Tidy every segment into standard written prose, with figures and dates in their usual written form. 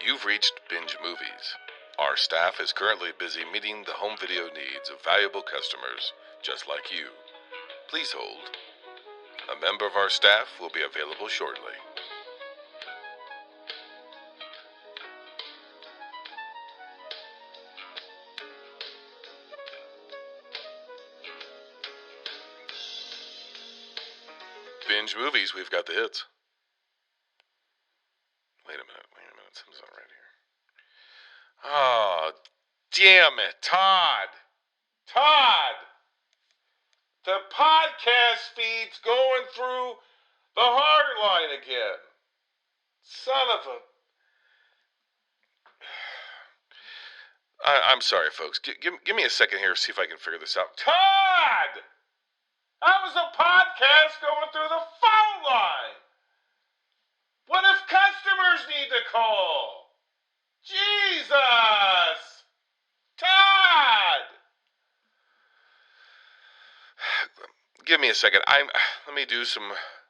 You've reached Binge Movies. Our staff is currently busy meeting the home video needs of valuable customers just like you. Please hold. A member of our staff will be available shortly. Binge Movies, we've got the hits. Wait a minute. Something's not right here. Oh, damn it, Todd! The podcast feed's going through the hard line again. Son of a... I'm sorry, folks. Give me a second here to see if I can figure this out. Todd! That was a podcast going through the phone line. What if customers need to call? Jesus! Todd! Give me a second. Let me do some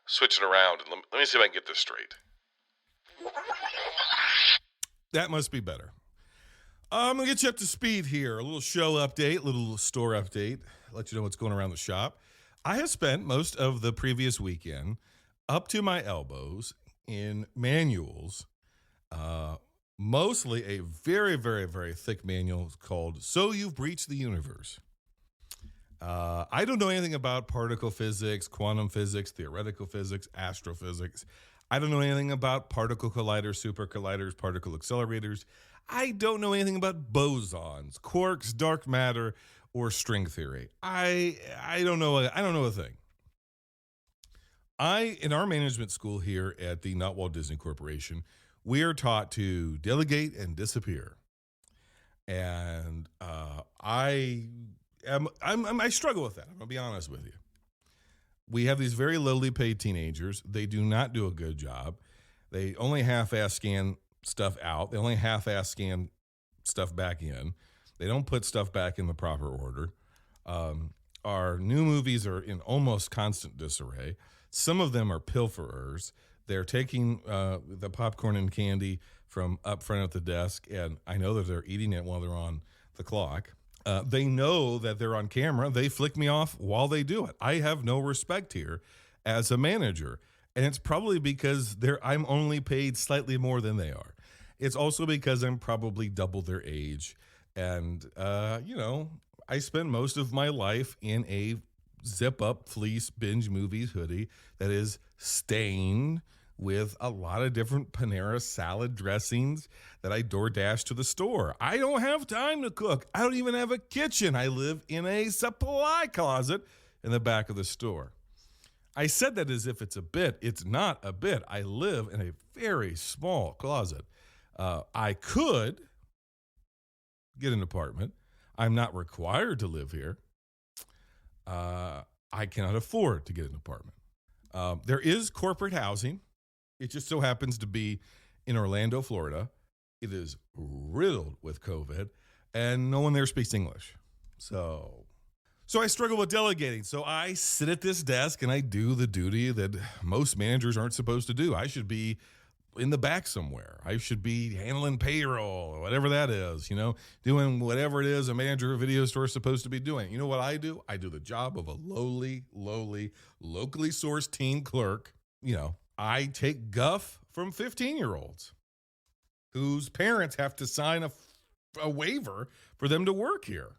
switching around. And let me see if I can get this straight. That must be better. I'm going to get you up to speed here. A little show update, a little store update. Let you know what's going around the shop. I have spent most of the previous weekend up to my elbows in manuals, mostly a very, very, very thick manual called So You've Breached the Universe. I don't know anything about particle physics, quantum physics, theoretical physics, astrophysics. I don't know anything about particle colliders, super colliders, particle accelerators. I don't know anything about bosons, quarks, dark matter, or string theory. I don't know a thing. In our management school here at the Not Walt Disney Corporation, we are taught to delegate and disappear. And I struggle with that. I'm gonna be honest with you. We have these very lowly paid teenagers. They do not do a good job. They only half-ass scan stuff out. They only half-ass scan stuff back in. They don't put stuff back in the proper order. Our new movies are in almost constant disarray. Some of them are pilferers. They're taking the popcorn and candy from up front at the desk, and I know that they're eating it while they're on the clock. They know that they're on camera. They flick me off while they do it. I have no respect here as a manager, and it's probably because I'm only paid slightly more than they are. It's also because I'm probably double their age. And, I spend most of my life in a zip-up fleece Binge Movies hoodie that is stained with a lot of different Panera salad dressings that I DoorDash to the store. I don't have time to cook. I don't even have a kitchen. I live in a supply closet in the back of the store. I said that as if it's a bit. It's not a bit. I live in a very small closet. I could get an apartment. I'm not required to live here. I cannot afford to get an apartment. There is corporate housing. It just so happens to be in Orlando, Florida. It is riddled with COVID, and no one there speaks English. So I struggle with delegating. So I sit at this desk and I do the duty that most managers aren't supposed to do. I should be in the back somewhere. I should be handling payroll or whatever that is, doing whatever it is a manager of a video store is supposed to be doing. You know what I do? I do the job of a lowly, locally sourced teen clerk. I take guff from 15-year-olds whose parents have to sign a waiver for them to work here.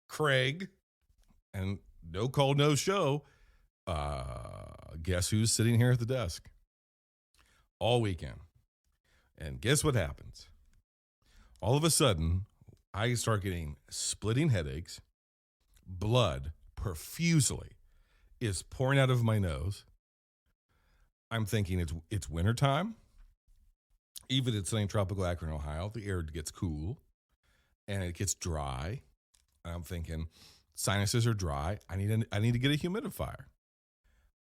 Craig, and no call, no show. Guess who's sitting here at the desk? All weekend. And guess what happens? All of a sudden, I start getting splitting headaches. Blood profusely is pouring out of my nose. I'm thinking it's wintertime. Even at sunny tropical Akron, Ohio, the air gets cool and it gets dry. I'm thinking sinuses are dry. I need to get a humidifier.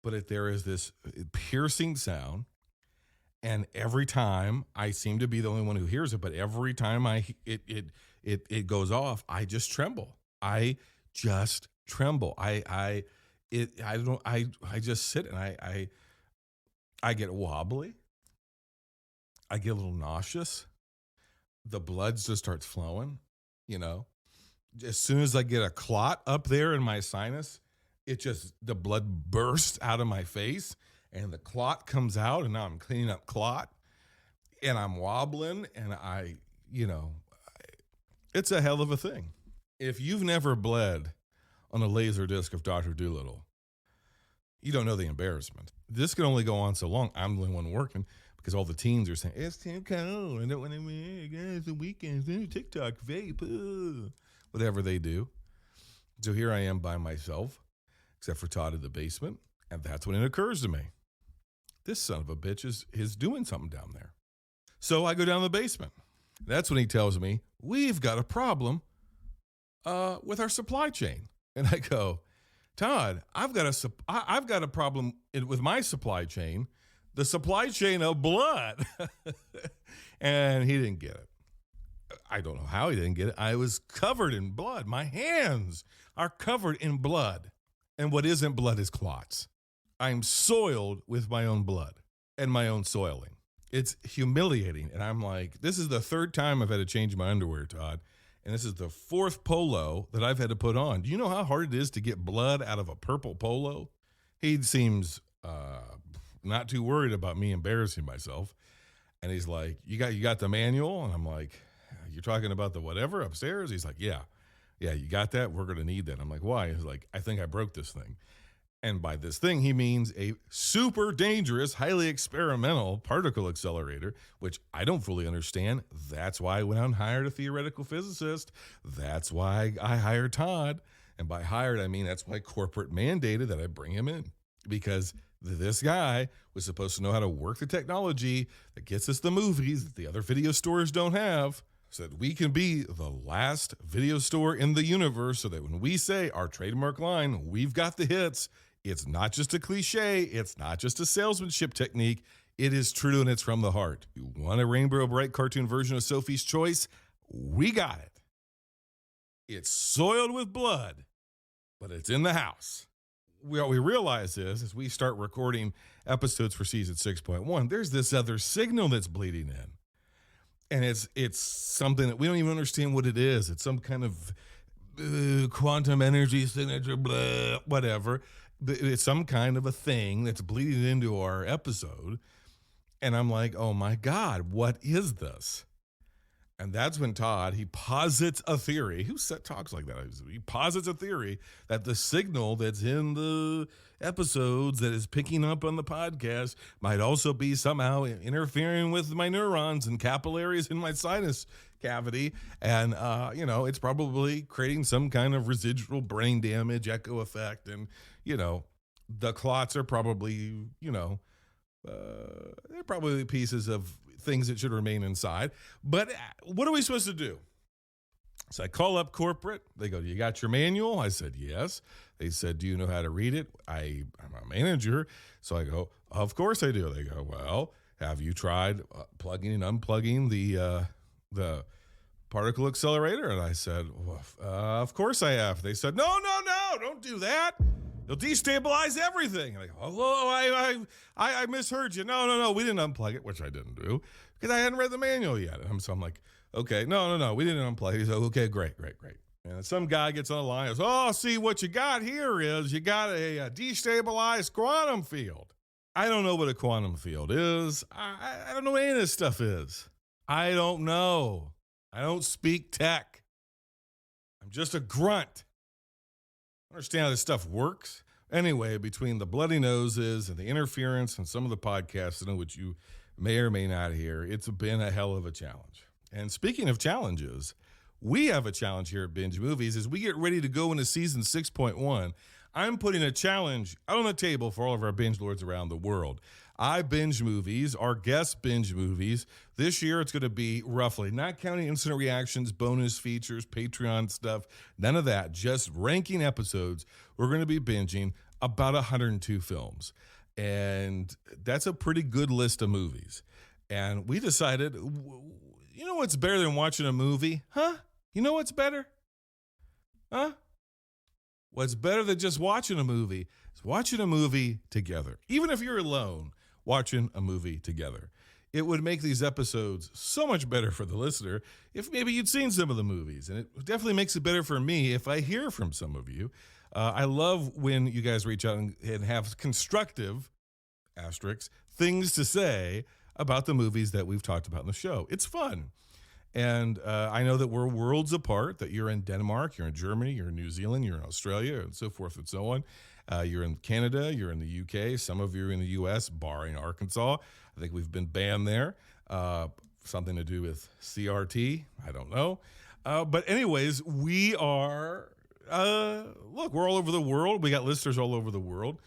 But there is this piercing sound. And every time, I seem to be the only one who hears it, but every time it goes off, I just tremble. I just just sit and I get wobbly. I get a little nauseous. the blood just starts flowing, you know. As soon as I get a clot up there in my sinus, the blood bursts out of my face and the clot comes out, and now I'm cleaning up clot and I'm wobbling, and it's a hell of a thing. If you've never bled on a laser disc of Dr. Dolittle, you don't know the embarrassment. This can only go on so long. I'm the only one working because all the teens are saying, it's too cold, I don't want to wear, it's the weekend, TikTok, vape, whatever they do. So here I am by myself, except for Todd in the basement, and that's when it occurs to me. This son of a bitch is doing something down there. So I go down to the basement. That's when he tells me, we've got a problem with our supply chain. And I go, Todd, I've got a problem with my supply chain, the supply chain of blood. And he didn't get it. I don't know how he didn't get it. I was covered in blood. My hands are covered in blood. And what isn't blood is clots. I'm soiled with my own blood and my own soiling. It's humiliating. And I'm like, this is the third time I've had to change my underwear, Todd. And this is the fourth polo that I've had to put on. Do you know how hard it is to get blood out of a purple polo? He seems not too worried about me embarrassing myself. And he's like, you got the manual? And I'm like, you're talking about the whatever upstairs? He's like, yeah, you got that? We're going to need that. I'm like, why? He's like, I think I broke this thing. And by this thing, he means a super dangerous, highly experimental particle accelerator, which I don't fully understand. That's why I went out and hired a theoretical physicist. That's why I hired Todd. And by hired, I mean that's why corporate mandated that I bring him in. Because this guy was supposed to know how to work the technology that gets us the movies that the other video stores don't have, so that we can be the last video store in the universe, so that when we say our trademark line, we've got the hits, it's not just a cliche, it's not just a salesmanship technique, it is true and it's from the heart. You want a Rainbow Bright cartoon version of Sophie's Choice? We got it. It's soiled with blood, but it's in the house. What we realize is, as we start recording episodes for season 6.1, there's this other signal that's bleeding in. And it's something that we don't even understand what it is. It's some kind of quantum energy signature, blah, whatever. It's some kind of a thing that's bleeding into our episode. And I'm like, oh my God, what is this? And that's when Todd, he posits a theory. Who talks like that? He posits a theory that the signal that's in the episodes that is picking up on the podcast might also be somehow interfering with my neurons and capillaries in my sinus cavity. And, it's probably creating some kind of residual brain damage, echo effect. And, the clots are probably, they're probably pieces of things that should remain inside. But what are we supposed to do? So I call up corporate. They go, you got your manual? I said, yes. They said, do you know how to read it? I'm a manager. So I go, of course I do. They go, well, have you tried plugging and unplugging the particle accelerator? And I said, well, of course I have. They said, no, don't do that. You'll destabilize everything. And I go, oh, I misheard you. No, we didn't unplug it, which I didn't do because I hadn't read the manual yet. So I'm like, okay, no, we didn't unplug it. He said, okay, great. And some guy gets on the line and goes, oh, see, what you got here is you got a destabilized quantum field. I don't know what a quantum field is. I don't know what any of this stuff is. I don't know. I don't speak tech. I'm just a grunt. I understand how this stuff works. Anyway, between the bloody noses and the interference and some of the podcasts in which you may or may not hear, it's been a hell of a challenge. And speaking of challenges, we have a challenge here at Binge Movies. As we get ready to go into season 6.1, I'm putting a challenge out on the table for all of our binge lords around the world. I binge movies, our guests binge movies. This year it's going to be roughly, not counting instant reactions, bonus features, Patreon stuff, none of that, just ranking episodes. We're going to be binging about 102 films. And that's a pretty good list of movies. And we decided, you know what's better than watching a movie? Huh? You know what's better? Huh? What's better than just watching a movie is watching a movie together. Even if you're alone, watching a movie together. It would make these episodes so much better for the listener if maybe you'd seen some of the movies. And it definitely makes it better for me if I hear from some of you. I love when you guys reach out and have constructive, asterisks, things to say about the movies that we've talked about in the show. It's fun. And I know that we're worlds apart, that you're in Denmark, you're in Germany, you're in New Zealand, you're in Australia, and so forth and so on. You're in Canada, you're in the UK, some of you are in the US, barring Arkansas. I think we've been banned there. Something to do with CRT, I don't know. But anyways, we are, look, we're all over the world. We got listeners all over the world.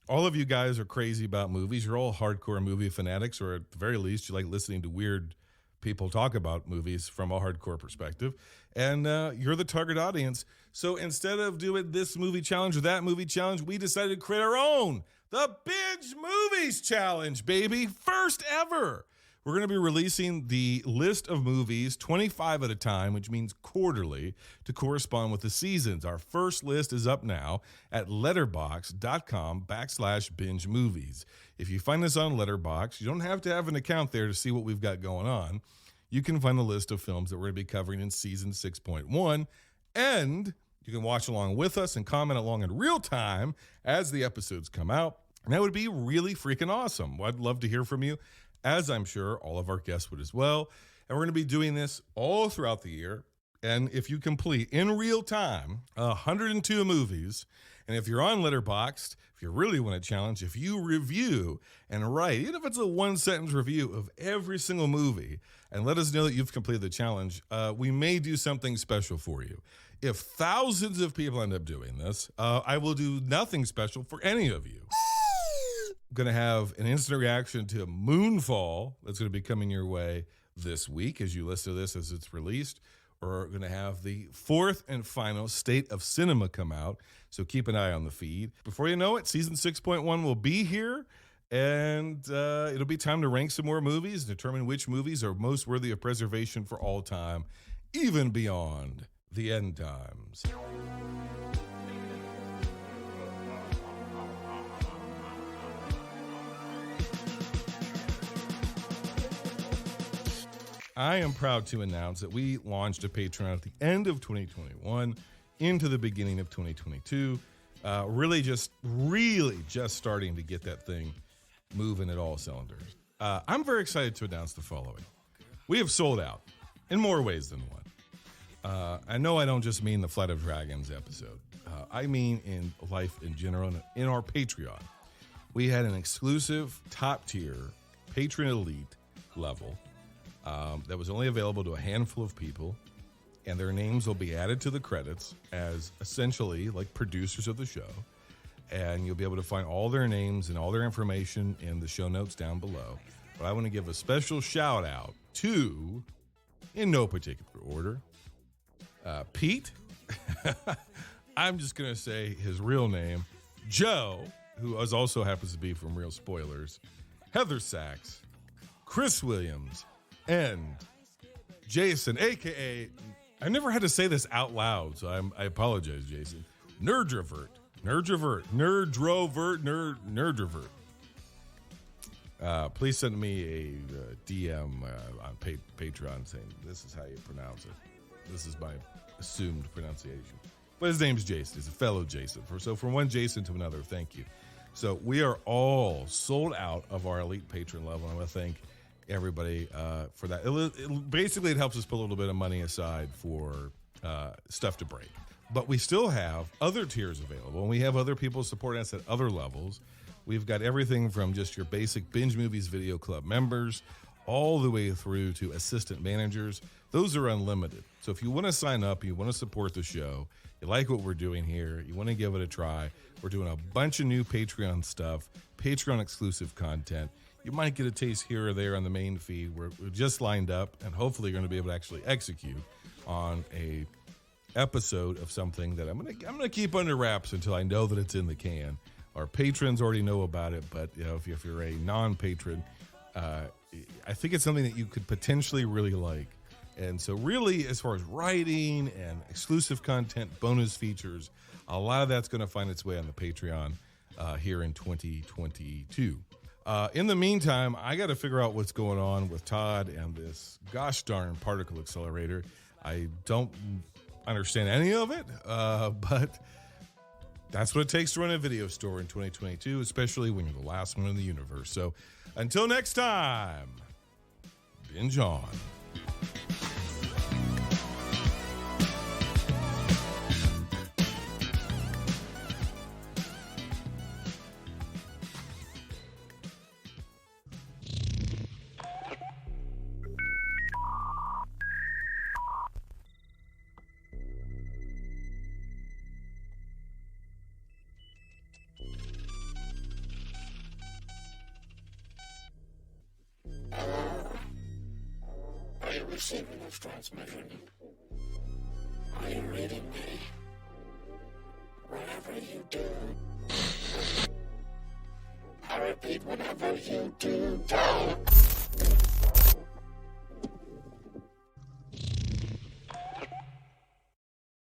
All of you guys are crazy about movies. You're all hardcore movie fanatics, or at the very least, you like listening to weird people talk about movies from a hardcore perspective. And you're the target audience. So instead of doing this movie challenge or that movie challenge, we decided to create our own, the Binge Movies Challenge, baby. First ever. We're going to be releasing the list of movies 25 at a time, which means quarterly, to correspond with the seasons. Our first list is up now at letterboxd.com/binge movies. If you find us on Letterboxd, you don't have to have an account there to see what we've got going on. You can find the list of films that we're going to be covering in season 6.1, and you can watch along with us and comment along in real time as the episodes come out. And that would be really freaking awesome. I'd love to hear from you, as I'm sure all of our guests would as well. And we're going to be doing this all throughout the year. And if you complete in real time 102 movies, and if you're on Letterboxd, if you really want to challenge, if you review and write, even if it's a one-sentence review of every single movie, and let us know that you've completed the challenge, we may do something special for you. If thousands of people end up doing this, I will do nothing special for any of you. Going to have an instant reaction to Moonfall that's going to be coming your way this week as you listen to this as it's released. We're going to have the fourth and final State of Cinema come out, so keep an eye on the feed. Before you know it, season 6.1 will be here, and it'll be time to rank some more movies, determine which movies are most worthy of preservation for all time, even beyond the end times. I am proud to announce that we launched a Patreon at the end of 2021 into the beginning of 2022. Really just starting to get that thing moving at all cylinders. I'm very excited to announce the following. We have sold out in more ways than one. I know I don't just mean the Flight of Dragons episode. I mean in life in general, in our Patreon. We had an exclusive top tier Patreon Elite level that was only available to a handful of people, and their names will be added to the credits as essentially like producers of the show, and you'll be able to find all their names and all their information in the show notes down below. But I want to give a special shout out to, in no particular order, Pete. I'm just going to say his real name, Joe, who also happens to be from Real Spoilers, Heather Sachs, Chris Williams, and Jason, a.k.a. I never had to say this out loud, so I apologize, Jason. Nerdrovert. Please send me a DM on Patreon saying this is how you pronounce it. This is my assumed pronunciation. But his name's Jason. He's a fellow Jason. So from one Jason to another, thank you. So we are all sold out of our elite patron level. I want to thank everybody for that. Basically, it helps us put a little bit of money aside for stuff to break. But we still have other tiers available, and we have other people supporting us at other levels. We've got everything from just your basic Binge Movies Video Club members all the way through to assistant managers. Those are unlimited. So if you want to sign up, you want to support the show, you like what we're doing here, you want to give it a try, we're doing a bunch of new Patreon stuff, Patreon exclusive content. You might get a taste here or there on the main feed. We're just lined up, and hopefully you're going to be able to actually execute on a episode of something that I'm gonna keep under wraps until I know that it's in the can. Our patrons already know about it, but if you're a non-patron, I think it's something that you could potentially really like. And so really, as far as writing and exclusive content, bonus features, a lot of that's going to find its way on the Patreon here in 2022. In the meantime, I got to figure out what's going on with Todd and this gosh darn particle accelerator. I don't understand any of it, but that's what it takes to run a video store in 2022, especially when you're the last one in the universe. So until next time, binge on. Are you receiving this transmission? Are you reading me? Whatever you do, I repeat, whatever you do, don't.